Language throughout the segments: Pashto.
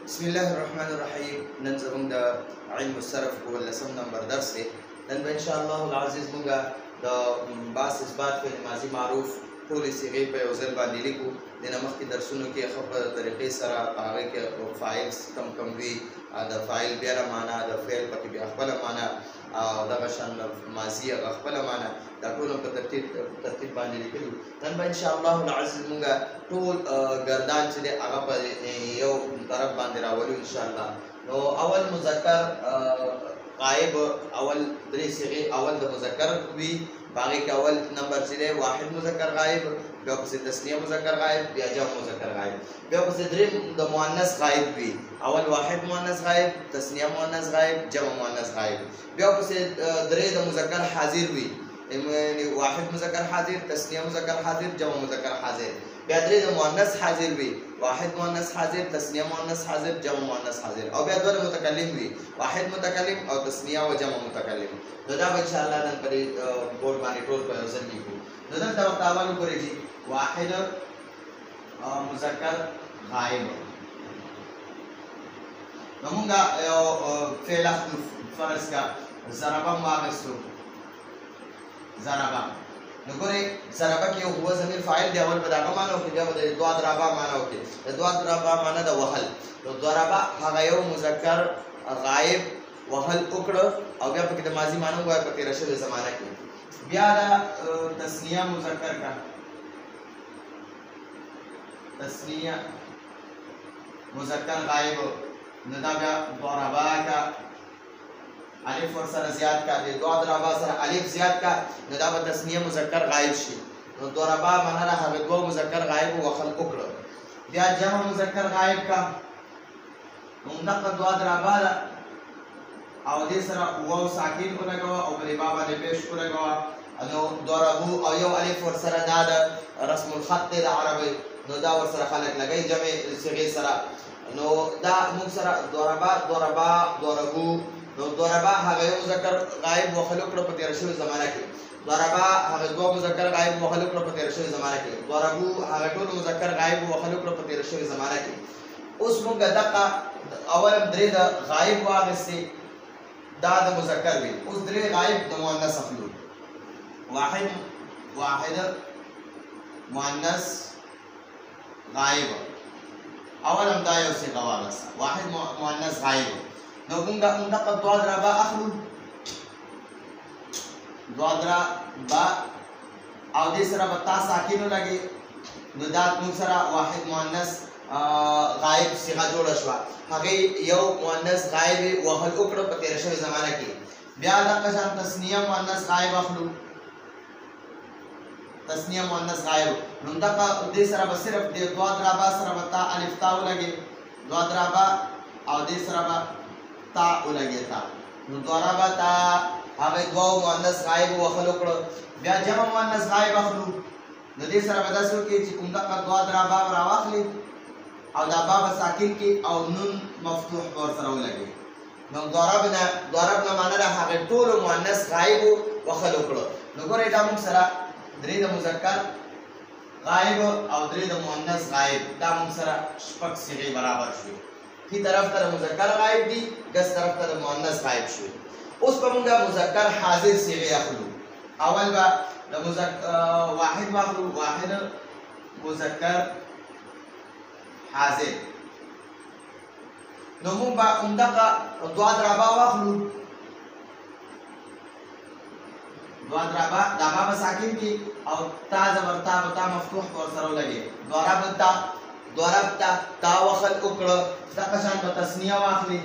بسم الله الرحمن الرحیم. نن زموږ د علم الصرف په 18 نمبر درس دی. نن به ان شاء الله العزیز موږ د باس اثبات فعل ماضی معروف ټولې صيغې په یو ځل باندې لیکو. د مخکې درسونو کې ښه په طریقې سره هغې کې فاعل کم وي، د فاعل بیا معنا، د فعل پکې بیا خپله معنا، او دغه شان ماضي هغه خپله معنا، دا ټول په ترتیب باندې لیکلي. نن به ان شاء الله العزیز موږ ټول گردان چې دی هغه په یو طرف باندې راولو ان شاء الله. نو اول مذکر غائب، اول درې صيغې اول د مذکر وي، باقي کې اول نمبر چې دی واحد مذکر غائب، بیا پسې تثنیه مذکر غائب، بیا جمع مذکر غائب، بیا پسې درې د مؤنث غائب وي، اول واحد مؤنث غائب، تثنیه مؤنث غائب، جمع مؤنث غائب، بیا پسې درې د مذکر حاضر وي، واحد مذکر حاضر، تثنیه مذکر حاضر، جمع مذکر حاضر، بیا درې د مؤنث حاضر وي، واحد مؤنث حاضر، تثنیه مؤنث حاضر، جمع مؤنث حاضر، او بیا دوه متکلم وي، واحد متکلم او تثنیه او جمع متکلم. نو دا به ان شاء الله نن په بورډ باندې ټول په یو ځل لیکو. نو دلته ورته اول وګورئ چې واحد مذکر غائب. نو موږ یو فعل اخلو، فرض کا ضربه مو واخیستو، ضربه. نو ګورئ ضربه کې هو ضمیر فاعل دی، اول به د هغه معنا وکړي، بیا به د دوه ضربه معنا وکړي. د دوه ضربه معنا د وهل. نو ضربه هغه یو مذکر غائب وهل وکړه، او بیا پکې د ماضي معنا ووایه په تېره شوې زمانه کې. بیا د تثنیه مذکر کا، تثنیه مذکر غائب، نو دا بیا ضربه کا الف ور سره زیات کا، د دوه ضربه سره الف زیات کا، نو دا به تثنیه مذکر غائب شي. نو ضربه معنا د هغه دوه مذکر غائب وهل وکړه. بیا جمع مذکر غائب کا، همدغه دوه ضربه ده او دې سره واو ساکن ولګوه او بلې با باندې پیش ولګوه. نو ضربو او یو الف ور سره دا د رسم الخط دی د عربي، نو دا ور سره خلک لګوي جمع صيغې سره. نو دا موږ سره ضربه ضربو. نو ضربه هغه یو مذکر غائب وهل وکړه په تېره شوې زمانه کې، ضربه هغه دوه مذکر غائب وهل وکړه په تېره شوې زمانه کې، ضربو هغه ټول مذکر غائب وهل وکړه په تېره شوې زمانه کې. اوس موږ دغه اول درې د غائب واخیستې، دا د مذکر وي. اوس درې غائب د مؤنث اخلو، واحد مؤنث غائب، اول هم دا یو صيغه واخیسته، واحد مؤنث غائب. نو موږ دغه دوه ضربه اخلو، دوه ضربه او دې سره به تا ساکن ولګي، نو دا موږ سره واحد مؤنث غائب صيغه جوړه شوه. هغې یو مؤنث غائب وهل وکړه په تېره شوې زمانه کې. بیا دغه شان تثنیه مؤنث غائب اخلو، تثنیه مؤنث غائب. نو دغه دې سره به صرف د دوه ضربه سره به تا الف تا ولګي، دوه ضربه او دې سره به تا ولګي تا. نو ضربه تا هغې دوه مؤنث غائب وهل وکړه. بیا جمع مؤنث غائب اخلو، نو دې سره به داسې وکړي چې کوم دغه دوه ضربه به راواخلي او دا باب ساکن کې او نون مفتوح ور سره ولګي. نو ضربنا معنا ده هغه ټول مؤنث غائب وهل وکړه. نو ګورئ دا موږ سره درې د مذکر غائب او درې د مؤنث غائب، دا موږ سره شپږ صيغې برابر شوې. ښي طرف ته د مذکر غائب دي، ګس طرف ته د مؤنث غائب شوې. اوس به موږ مذکر حاضر صيغې اخلو. اول به د واحد واخلو، واحد مذکر حاضر. نو موږ به همدغه دوه ضربه واخلو، دوه ضربه دا با به ساکن کې او تا زبر تا به تا مفتوح ور سره ولګي. ضربته تا وهل وکړه. دغه شان به تثنیه واخلي،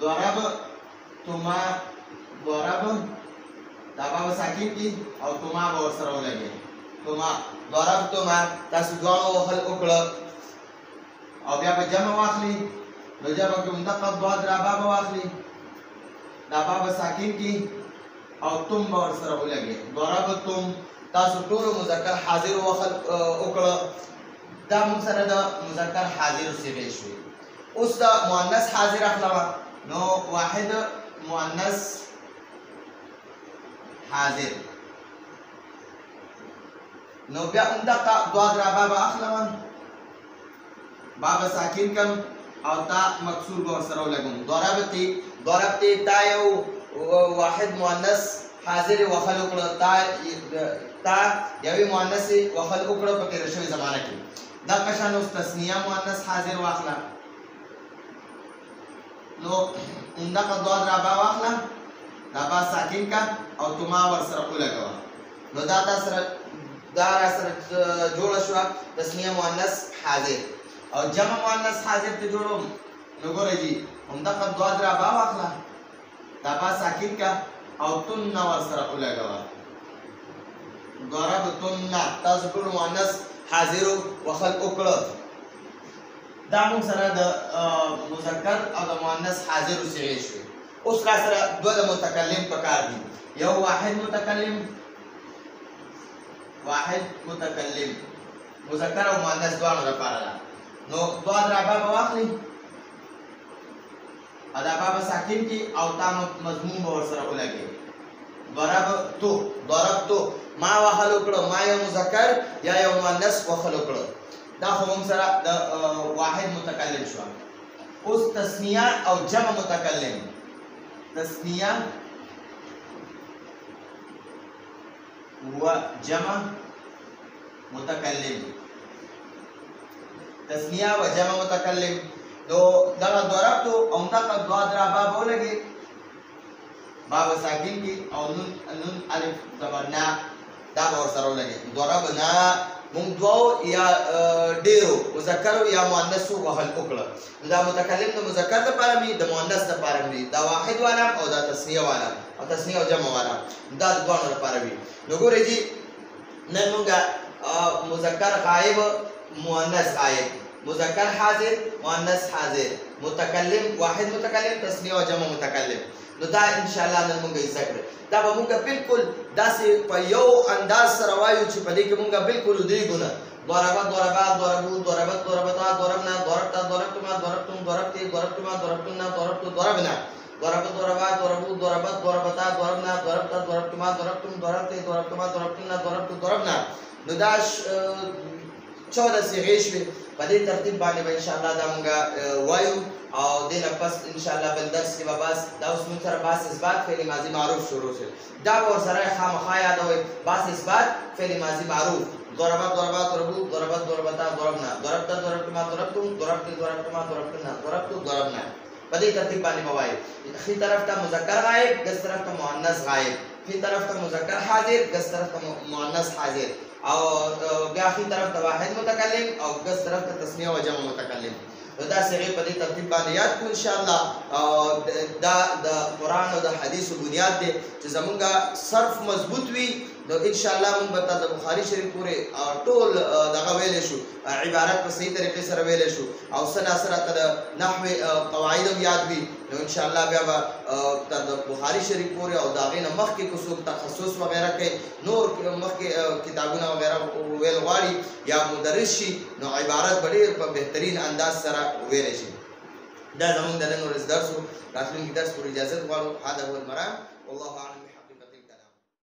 ضربتما، دا با به ساکن کې او تما به ور سره ولګي، تما ضربتما، تاسو دواړو وهل وکړه. او بیا به جمع واخلي، نو جمع کې همدغه دوه ضربه به واخلي، دا با به ساکن کې او تم به ور سره ولګي، ضربتم. تاسو ټول مذکر حاضر وهل وکړه. دا موږ سره د مذکر حاضر صيغې شوې. اوس د مؤنث حاضر اخلم. نو واحد مؤنث حاضر، نو بیا همدغه دوه ضربه به اخلم، با به ساکن کم او تا مکسور به ورسره ولګوم. ضربتي تا یو واحد مؤنث حاضر وخل وکړه، تا یوې مؤنث وخل وکړه په تېره شوې زمانه کې. دغه شان اوس تثنیه مؤنث حاضر واخله، نو همدغه دوه ضربه واخله، دا با ساکن کا او تما ورسره ولګوه. نو دا را سره جوړه شوه تثنیه مؤنث حاضر. او جمع مؤنث حاضر ته جوړوم، نو ګورئ جي همدغه دوه ضربه واخله، دا با ساکن کا او تن ورسره ولګوه. ضربتن، تاسو ټول مؤنث حاضر وخل وکړه. دا موږ سره د مذکر او د مؤنث حاضر صيغې شوې. اوس را سره دوه د متکلم پکار دي، یو واحد متکلم مذکر او مؤنث دواړو لپاره ده. نو دوه ضربه به واخلئ، دا به ساکن کی او تا مضمون به ورسره ولګي. ضربتو ما وخل وکړو، ما یو مذکر یا یو مؤنث وخل وکړو. دا خو موږ سره د واحد متکلم شو. اوس تثنیه او جمع متکلم. تثنیه و جمع متکلم. تثنیه و جمع متکلم. نو دغه ضربتو او دغه دوه ضربه به ولګي، باب ساکن کی او نون الف زبر نا دا به ورسره ولګي. ضربنا مونږ دوه یا ډیرو مذکر یا مؤنث وهل وکړه. دا متکلم د مذکر لپاره وي، د مؤنث لپاره وي، دا واحد والا او دا تثنیه والا او تثنیه او جمع والا دا د دوه لپاره وي. نو ګورئ جی نن مونږ مذکر غائب مؤنث غائب، مذکر حاضر مؤنث حاضر، متکلم واحد متکلم تثنیه او جمع متکلم. نو دا ان شاء الله نن مونږ یې زده کړو. دا به مونږ بالکل داسې په یو انداز سره وایو چې په دې کې مونږ بالکل ودرېږو نه. ضربت ضربات ضربو ضربت ضربتا ضربنا ضربتا ضربتما ضربتم ضربتي ضربتما ضربتنا ضربت ضربنا ضربت ضربات ضربو ضربت ضربتا ضربنا ضربتا ضربتما ضربتم ضربتي ضربتما ضربتنا ضربت ضربنا. نو دا 14 صيغې شوې. په دې ترتیب باندې به ان شاء الله دا مونږ وایو او دې نه پس ان شاء الله بل درس کې به بس دا اوس موږ سره باس اثبات فعل ماضي معروف شروع شي. دا به ورسره خامخا یادوئ، باس اثبات فعل ماضي معروف. ضربت ضربات ضربو ضربت ضربتا ضربنا ضربت ضربتما ضربتم ضربت ضربتما ضربتنا ضربت ضربنا. په دې ترتیب باندې به وایو. ښي طرف ته مذکر غائب، ګس طرف ته مؤنث غائب، ښي طرف ته مذکر حاضر، ګس طرف ته مؤنث حاضر، او بیا ښي طرف ته واحد متکلم او ګس طرف ته تثنیه او جمع متکلم. دا صيغې په دې ترتیب باندې یاد کړو ان شاء الله. دا د قرآن او د حدیثو بنیاد دی چې زمونږ صرف مضبوط وي. نو ان شاء الله موږ به تر د بخاري شریف پورې ټول دغه ویلی شو، عبارت په صحیح طریقې سره ویلی شو، او سره ته د نحوې قواعد هم یاد وي. نو ان شاء الله بیا به تر د بخاري شریف پورې او د هغې نه مخکې که څوک تخصص وغیره کوي، نور مخکې کتابونه وغیره ویل غواړي یا مدرس شي، نو عبارت به ډېر په بهترین انداز سره ویلی شي. دا زموږ د نن ورځ درس و. راتلونکي درس پورې اجازت غواړو. هذا هو المرام والله اعلم.